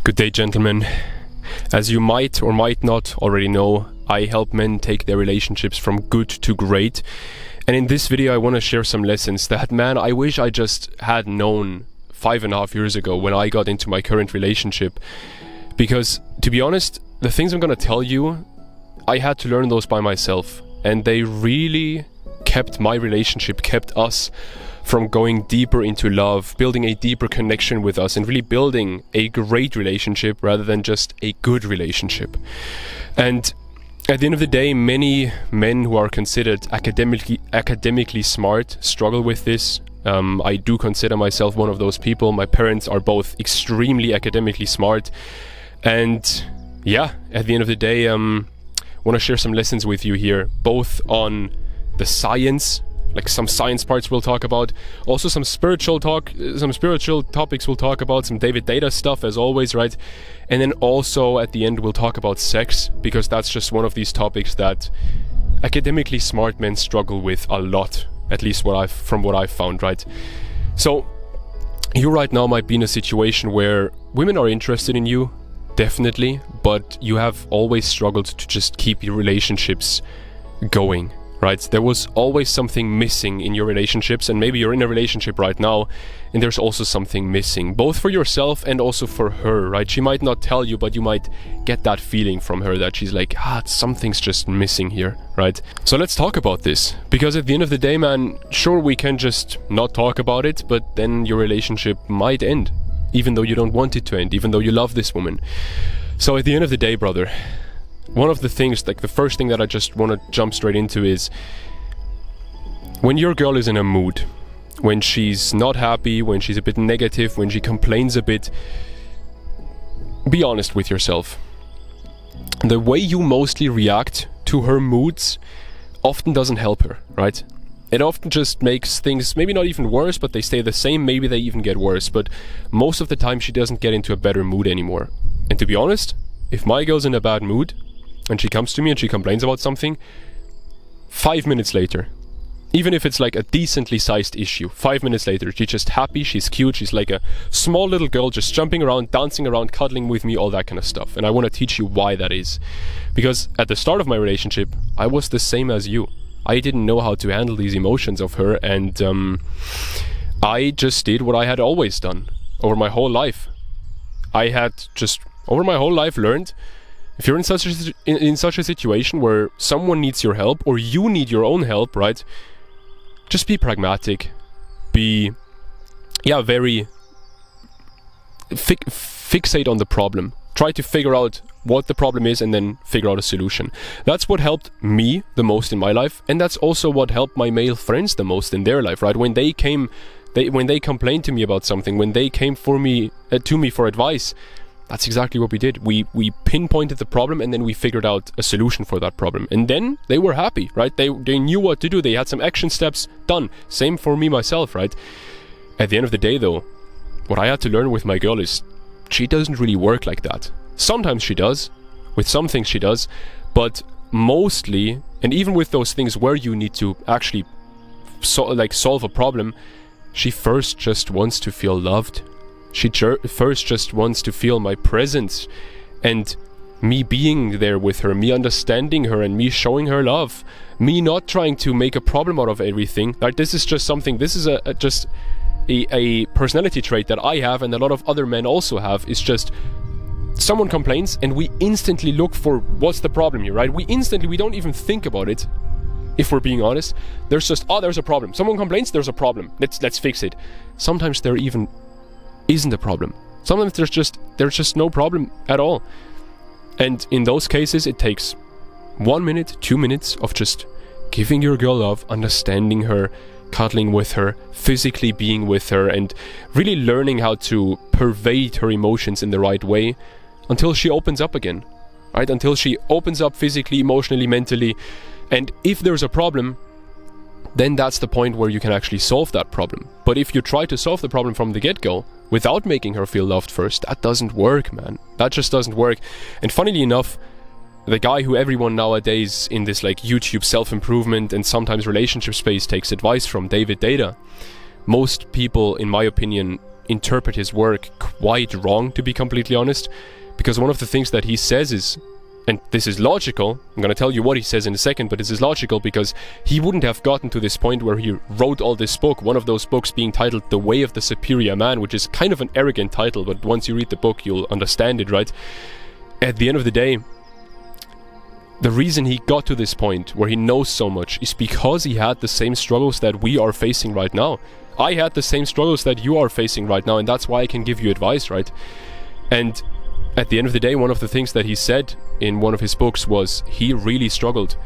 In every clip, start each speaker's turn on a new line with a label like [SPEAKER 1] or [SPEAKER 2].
[SPEAKER 1] Good day, gentlemen. As you might or might not already know, I help men take their relationships from good to great. And in this video I want to share some lessons that, man, I wish I just had known 5.5 years ago when I got into my current relationship. Because, to be honest, the things I'm gonna tell you, I had to learn those by myself. And they really kept my relationship, kept us from going deeper into love, building a deeper connection with us, and really building a great relationship rather than just a good relationship. And at the end of the day, many men who are considered academically smart struggle with this. I do consider myself one of those people. My parents are both extremely academically smart. And yeah, at the end of the day, I want to share some lessons with you here, both on the science, like some science parts we'll talk about, also some spiritual topics we'll talk about, some David Deida stuff as always, right? And then also at the end we'll talk about sex, because that's just one of these topics that academically smart men struggle with a lot, at least from what I've found, right? So you right now might be in a situation where women are interested in you, definitely, but you have always struggled to just keep your relationships going. Right? There was always something missing in your relationships, and maybe you're in a relationship right now and there's also something missing, both for yourself and also for her, right? She might not tell you, but you might get that feeling from her that she's like, something's just missing here, right? So let's talk about this, because at the end of the day, man, sure, we can just not talk about it, but then your relationship might end, even though you don't want it to end, even though you love this woman. So at the end of the day, brother, one of the things, like the first thing that I just want to jump straight into is, when your girl is in a mood, when she's not happy, when she's a bit negative, when she complains a bit, be honest with yourself. The way you mostly react to her moods often doesn't help her, right? It often just makes things maybe not even worse, but they stay the same, maybe they even get worse, but most of the time she doesn't get into a better mood anymore. And to be honest, if my girl's in a bad mood, and she comes to me and she complains about something, 5 minutes later, even if it's like a decently sized issue, 5 minutes later, she's just happy, she's cute, she's like a small little girl just jumping around, dancing around, cuddling with me, all that kind of stuff. And I want to teach you why that is. Because at the start of my relationship, I was the same as you. I didn't know how to handle these emotions of her, and I just did what I had always done over my whole life. I had just, over my whole life, learned, if you're in such a situation where someone needs your help, or you need your own help, right? Just be pragmatic. Be, very fixate on the problem. Try to figure out what the problem is and then figure out a solution. That's what helped me the most in my life, and that's also what helped my male friends the most in their life, right? When they complained to me about something, when they came to me for advice, that's exactly what we did. We pinpointed the problem, and then we figured out a solution for that problem. And then they were happy, right? They knew what to do. They had some action steps done. Same for me, myself, right? At the end of the day, though, what I had to learn with my girl is she doesn't really work like that. Sometimes she does. With some things she does. But mostly, and even with those things where you need to actually solve a problem, she first just wants to feel loved. She first just wants to feel my presence, and me being there with her, me understanding her, and me showing her love, me not trying to make a problem out of everything. Like, this is just something, this is just a personality trait that I have, and a lot of other men also have. It's just, someone complains and we instantly look for what's the problem here, right? We don't even think about it. If we're being honest, there's just, there's a problem. Someone complains, there's a problem. Let's fix it. Sometimes there even isn't a problem. Sometimes there's just no problem at all. And in those cases, it takes 1 minute, 2 minutes of just giving your girl love, understanding her, cuddling with her, physically being with her, and really learning how to pervade her emotions in the right way until she opens up again, right? Until she opens up physically, emotionally, mentally. And if there's a problem, then that's the point where you can actually solve that problem. But if you try to solve the problem from the get-go without making her feel loved first, that doesn't work, man. That just doesn't work. And funnily enough, the guy who everyone nowadays in this like YouTube self-improvement and sometimes relationship space takes advice from, David Deida, most people, in my opinion, interpret his work quite wrong, to be completely honest, because one of the things that he says is, and this is logical, I'm going to tell you what he says in a second, but this is logical because he wouldn't have gotten to this point where he wrote all this book, one of those books being titled The Way of the Superior Man, which is kind of an arrogant title, but once you read the book you'll understand it, right? At the end of the day, the reason he got to this point where he knows so much is because he had the same struggles that we are facing right now. I had the same struggles that you are facing right now, and that's why I can give you advice, right? And at the end of the day, one of the things that he said in one of his books was he really struggled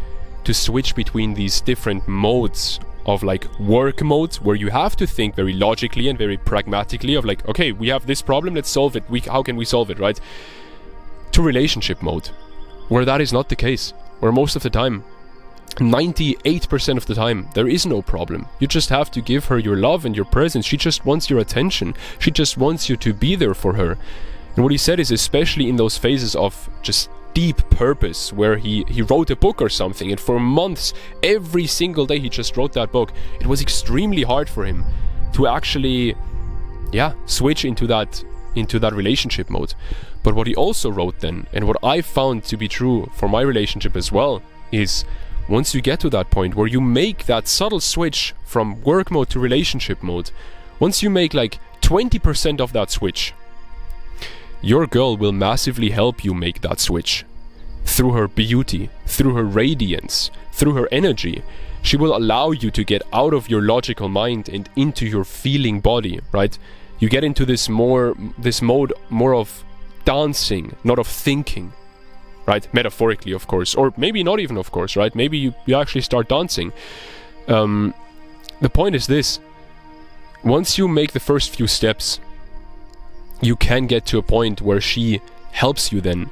[SPEAKER 1] to switch between these different modes of like work modes, where you have to think very logically and very pragmatically of like, okay, we have this problem, let's solve it, how can we solve it, right? To relationship mode, where that is not the case, where most of the time, 98% of the time, there is no problem. You just have to give her your love and your presence. She just wants your attention. She just wants you to be there for her. And what he said is, especially in those phases of just deep purpose, where he wrote a book or something, and for months, every single day he just wrote that book, it was extremely hard for him to actually, switch into that relationship mode. But what he also wrote then, and what I found to be true for my relationship as well, is once you get to that point where you make that subtle switch from work mode to relationship mode, once you make like 20% of that switch, your girl will massively help you make that switch. Through her beauty, through her radiance, through her energy, she will allow you to get out of your logical mind and into your feeling body, right? You get into this mode more of dancing, not of thinking, right? Metaphorically, of course, or maybe not even, of course, right? Maybe you actually start dancing. The point is this: once you make the first few steps, you can get to a point where she helps you then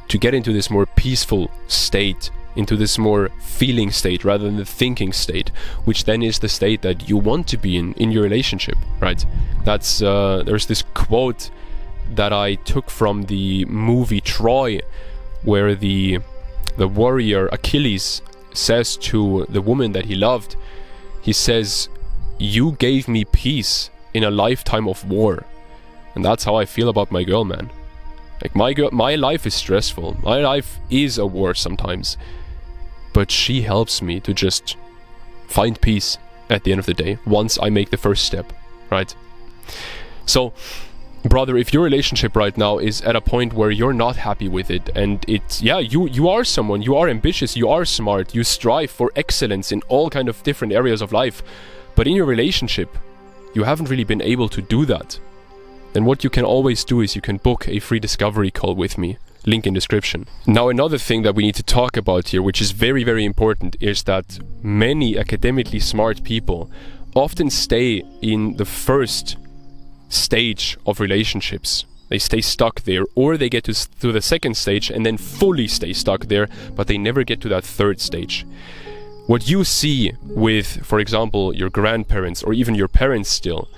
[SPEAKER 1] to get into this more peaceful state, into this more feeling state rather than the thinking state, which then is the state that you want to be in your relationship, right? That's there's this quote that I took from the movie Troy, where the warrior Achilles says to the woman that he loved, he says, "You gave me peace in a lifetime of war." And that's how I feel about my girl, man. Like, my life is stressful, my life is a war sometimes, but she helps me to just find peace at the end of the day, once I make the first step, right? So, brother, if your relationship right now is at a point where you're not happy with it, and it's, you are someone, you are ambitious, you are smart, you strive for excellence in all kind of different areas of life, but in your relationship, you haven't really been able to do that, then what you can always do is you can book a free discovery call with me. Link in description. Now, another thing that we need to talk about here, which is very, very important, is that many academically smart people often stay in the first stage of relationships. They stay stuck there, or they get to the second stage and then fully stay stuck there, but they never get to that third stage. What you see with, for example, your grandparents or even your parents still,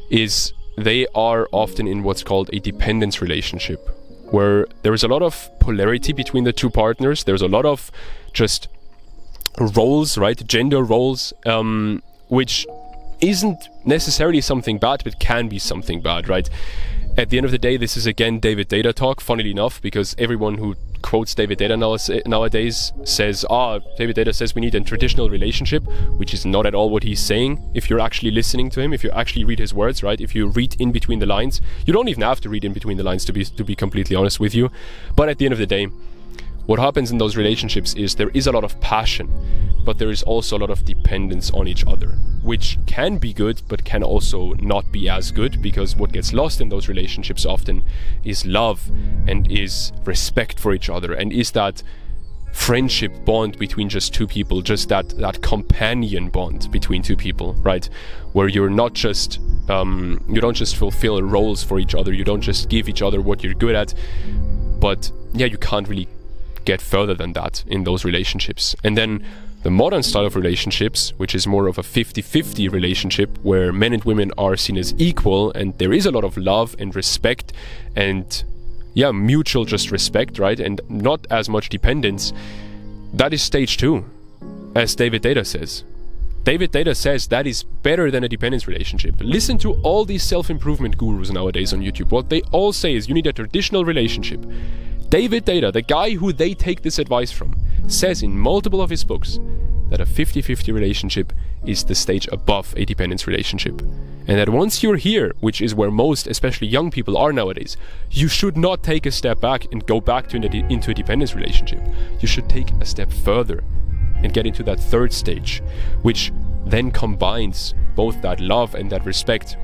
[SPEAKER 1] is they are often in what's called a dependence relationship, where there is a lot of polarity between the two partners. There's a lot of just roles, right? Gender roles, which isn't necessarily something bad, but can be something bad, right? At the end of the day, this is again David Deida talk, funnily enough, because everyone who quotes David Deida nowadays says, David Deida says we need a traditional relationship, which is not at all what he's saying. If you're actually listening to him, if you actually read his words, right? If you read in between the lines, you don't even have to read in between the lines to be completely honest with you. But at the end of the day, what happens in those relationships is there is a lot of passion, but there is also a lot of dependence on each other, which can be good, but can also not be as good, because what gets lost in those relationships often is love and is respect for each other, and is that friendship bond between just two people, just that companion bond between two people, right? Where you're not just, you don't just fulfill roles for each other, you don't just give each other what you're good at, but yeah, you can't really get further than that in those relationships. And then the modern style of relationships, which is more of a 50-50 relationship, where men and women are seen as equal, and there is a lot of love and respect and mutual just respect, right? And not as much dependence. That is stage 2, as David Deida says. David Deida says that is better than a dependence relationship. Listen to all these self-improvement gurus nowadays on YouTube. What they all say is you need a traditional relationship. David Deida, the guy who they take this advice from, says in multiple of his books that a 50-50 relationship is the stage above a dependence relationship. And that once you're here, which is where most, especially young people, are nowadays, you should not take a step back and go back into a dependence relationship. You should take a step further and get into that third stage, which then combines both that love and that respect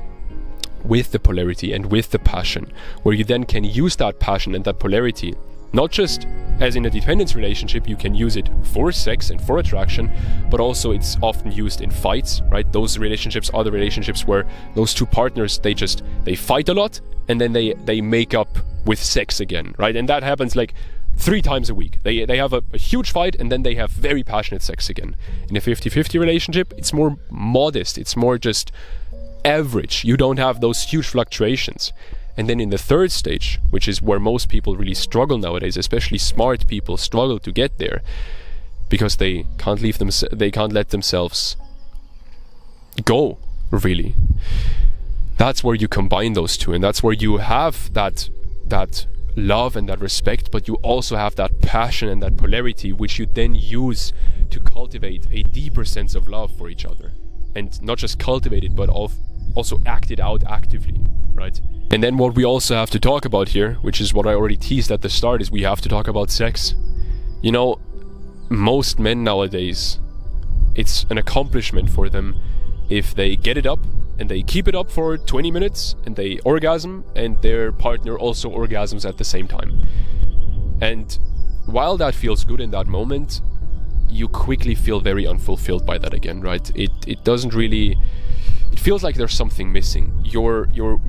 [SPEAKER 1] with the polarity and with the passion, where you then can use that passion and that polarity, not just as in a dependence relationship, you can use it for sex and for attraction, but also it's often used in fights, right? Those relationships are the relationships where those two partners, they fight a lot and then they make up with sex again, right? And that happens like 3 times a week. They have a huge fight and then they have very passionate sex again. In a 50-50 relationship, it's more modest, it's more just average. You don't have those huge fluctuations. And then in the third stage, which is where most people really struggle nowadays, especially smart people struggle to get there, because they can't let themselves go, really. That's where you combine those two, and that's where you have that love and that respect, but you also have that passion and that polarity, which you then use to cultivate a deeper sense of love for each other. And not just cultivate it, but also act it out actively, right? And then what we also have to talk about here, which is what I already teased at the start, is we have to talk about sex. You know, most men nowadays, it's an accomplishment for them if they get it up and they keep it up for 20 minutes and they orgasm and their partner also orgasms at the same time. And while that feels good in that moment, you quickly feel very unfulfilled by that again, right? It doesn't really... It feels like there's something missing. You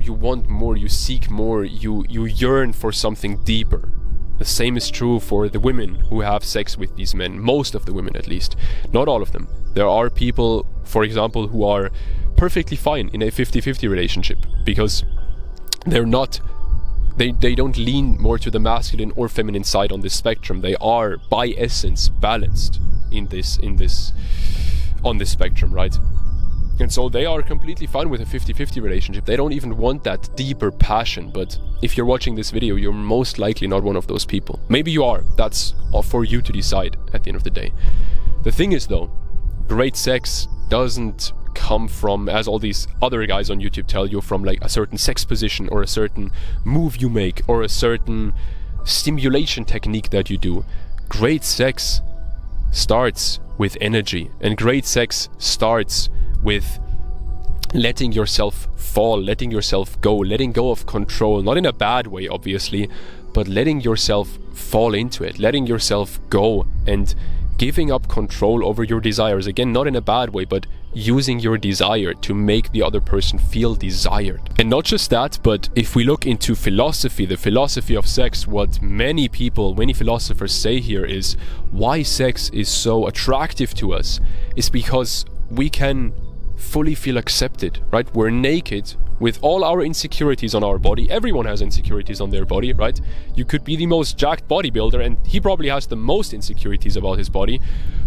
[SPEAKER 1] want more, you seek more, you yearn for something deeper. The same is true for the women who have sex with these men. Most of the women, at least. Not all of them. There are people, for example, who are perfectly fine in a 50-50 relationship because they're not... They don't lean more to the masculine or feminine side on this spectrum. They are, by essence, balanced on this spectrum, right? And so they are completely fine with a 50-50 relationship. They don't even want that deeper passion. But if you're watching this video, you're most likely not one of those people. Maybe you are. That's for you to decide at the end of the day. The thing is, though, great sex doesn't come from, as all these other guys on YouTube tell you, from like a certain sex position or a certain move you make or a certain stimulation technique that you do. Great sex starts with energy, and great sex starts with letting yourself fall, letting yourself go, letting go of control, not in a bad way obviously, but letting yourself fall into it, letting yourself go and giving up control over your desires. Again, not in a bad way, but using your desire to make the other person feel desired. And not just that, but if we look into philosophy, the philosophy of sex, what many philosophers say here is why sex is so attractive to us is because we can fully feel accepted, right? We're naked with all our insecurities on our body. Everyone has insecurities on their body, right? You could be the most jacked bodybuilder and he probably has the most insecurities about his body.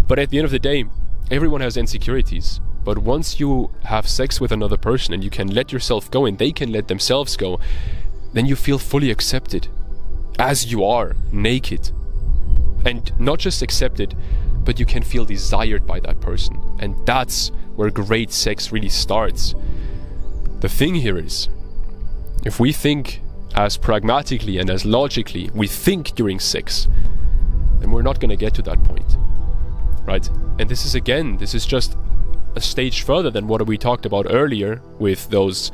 [SPEAKER 1] But at the end of the day, everyone has insecurities. But once you have sex with another person and you can let yourself go and they can let themselves go, then you feel fully accepted as you are, naked. And not just accepted, but you can feel desired by that person. And that's where great sex really starts. The thing here is, if we think as pragmatically and as logically we think during sex, then we're not going to get to that point, right? And this is just a stage further than what we talked about earlier with those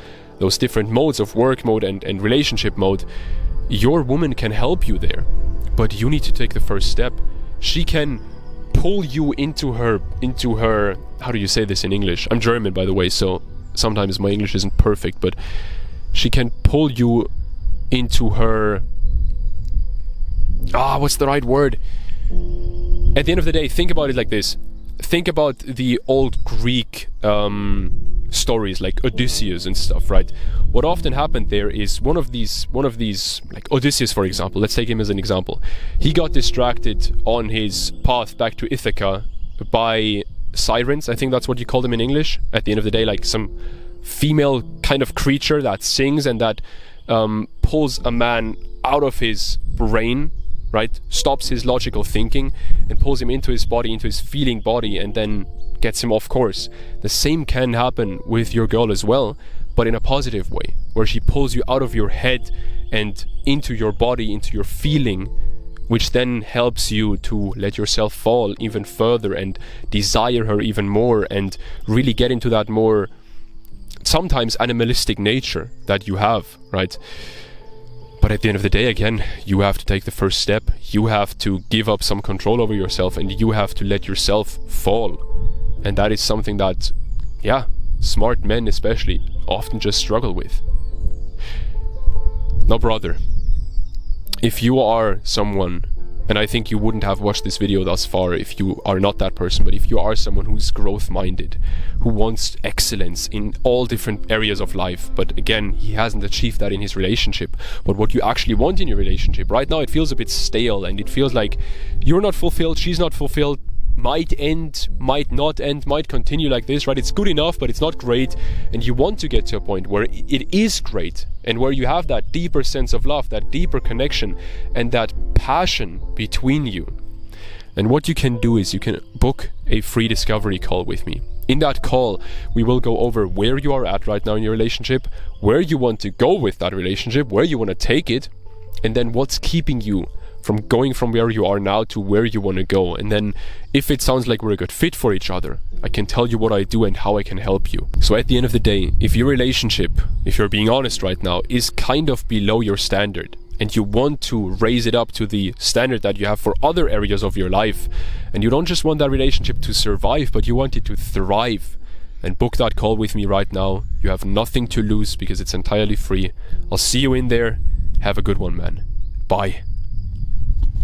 [SPEAKER 1] different modes of work mode and relationship mode. Your woman can help you there, but you need to take the first step. She can pull you into her, how do you say this in English? I'm German, by the way, so sometimes my English isn't perfect, but she can pull you into her, what's the right word? At the end of the day, think about it like this. Think about the old Greek stories like Odysseus and stuff, right? What often happened there is one of these, like Odysseus, for example, let's take him as an example. He got distracted on his path back to Ithaca by sirens, I think that's what you call them in English. At the end of the day, like some female kind of creature that sings and that pulls a man out of his brain, right? Stops his logical thinking and pulls him into his body, into his feeling body, and then gets him off course. The same can happen with your girl as well, but in a positive way, where she pulls you out of your head and into your body, into your feeling, which then helps you to let yourself fall even further and desire her even more and really get into that more sometimes animalistic nature that you have, right? But at the end of the day, again, you have to take the first step. You have to give up some control over yourself and you have to let yourself fall. And that is something that, yeah, smart men especially often just struggle with. Now, brother, if you are someone, and I think you wouldn't have watched this video thus far if you are not that person, but if you are someone who's growth-minded, who wants excellence in all different areas of life, but again, he hasn't achieved that in his relationship, but what you actually want in your relationship, right now it feels a bit stale and it feels like you're not fulfilled, she's not fulfilled, might end, might not end, might continue like this, right? It's good enough, but it's not great, and you want to get to a point where it is great and where you have that deeper sense of love, that deeper connection and that passion between you. And what you can do is you can book a free discovery call with me. In that call, we will go over where you are at right now in your relationship, where you want to go with that relationship, where you want to take it, and then what's keeping you from going from where you are now to where you want to go. And then if it sounds like we're a good fit for each other, I can tell you what I do and how I can help you. So at the end of the day, if your relationship, if you're being honest right now, is kind of below your standard and you want to raise it up to the standard that you have for other areas of your life, and you don't just want that relationship to survive, but you want it to thrive, and book that call with me right now. You have nothing to lose because it's entirely free. I'll see you in there. Have a good one, man. Bye.